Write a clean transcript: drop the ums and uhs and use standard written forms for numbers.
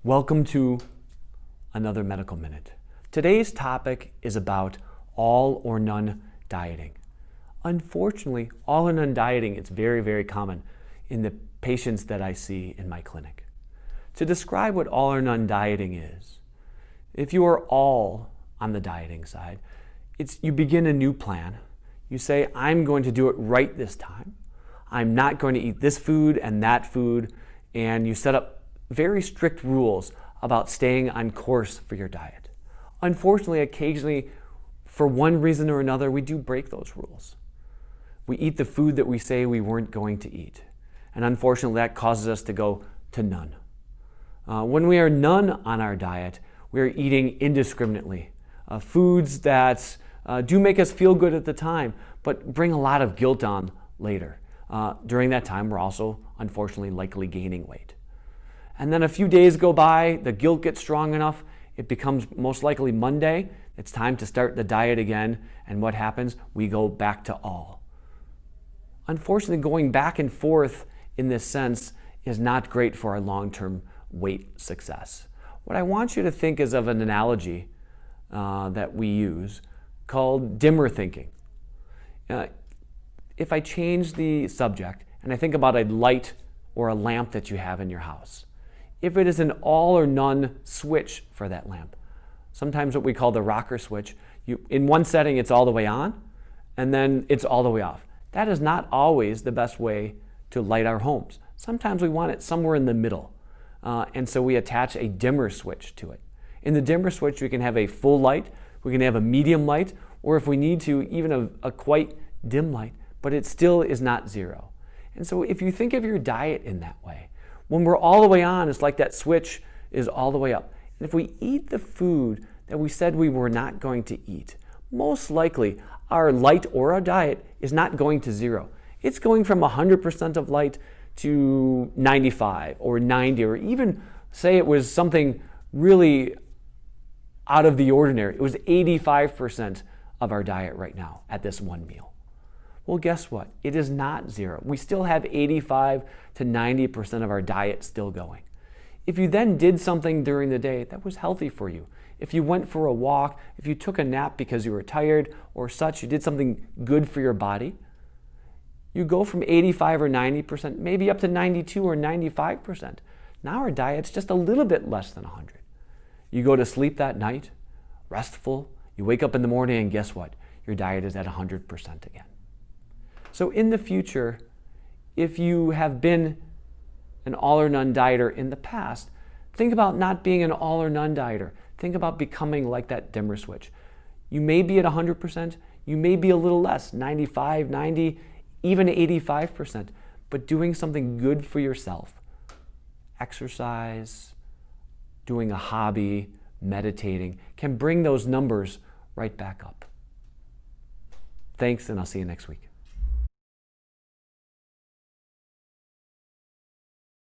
Welcome to another Medical Minute. Today's topic is about all or none dieting. Unfortunately, all or none dieting is very, very common in the patients that I see in my clinic. To describe what all or none dieting is, if you are all on the dieting side, you begin a new plan. You say, I'm going to do it right this time. I'm not going to eat this food and that food, and you set up very strict rules about staying on course for your diet. Unfortunately, occasionally, for one reason or another, we do break those rules. We eat the food that we say we weren't going to eat. And unfortunately, that causes us to go to none. When we are none on our diet, we are eating indiscriminately. Foods that do make us feel good at the time, but bring a lot of guilt on later. During that time, we're also, unfortunately, likely gaining weight. And then a few days go by, the guilt gets strong enough, it becomes most likely Monday, it's time to start the diet again, and what happens? We go back to all. Unfortunately, going back and forth in this sense is not great for our long-term weight success. What I want you to think is of an analogy that we use called dimmer thinking. If I change the subject and I think about a light or a lamp that you have in your house, if it is an all or none switch for that lamp, sometimes what we call the rocker switch, in one setting it's all the way on and then it's all the way off. That is not always the best way to light our homes. Sometimes we want it somewhere in the middle, and so we attach a dimmer switch to it. In the dimmer switch, we can have a full light, we can have a medium light, or if we need to, even a quite dim light, but it still is not zero. And so if you think of your diet in that way, when we're all the way on, it's like that switch is all the way up. And if we eat the food that we said we were not going to eat, most likely our light or our diet is not going to zero. It's going from 100% of light to 95 or 90, or even say it was something really out of the ordinary. It was 85% of our diet right now at this one meal. Well, guess what? It is not zero. We still have 85 to 90% of our diet still going. If you then did something during the day that was healthy for you, if you went for a walk, if you took a nap because you were tired or such, you did something good for your body, you go from 85 or 90%, maybe up to 92 or 95%. Now our diet's just a little bit less than 100. You go to sleep that night, restful, you wake up in the morning and guess what? Your diet is at 100% again. So in the future, if you have been an all or none dieter in the past, think about not being an all or none dieter. Think about becoming like that dimmer switch. You may be at 100%, you may be a little less, 95, 90, even 85%, but doing something good for yourself. Exercise, doing a hobby, meditating, can bring those numbers right back up. Thanks, and I'll see you next week.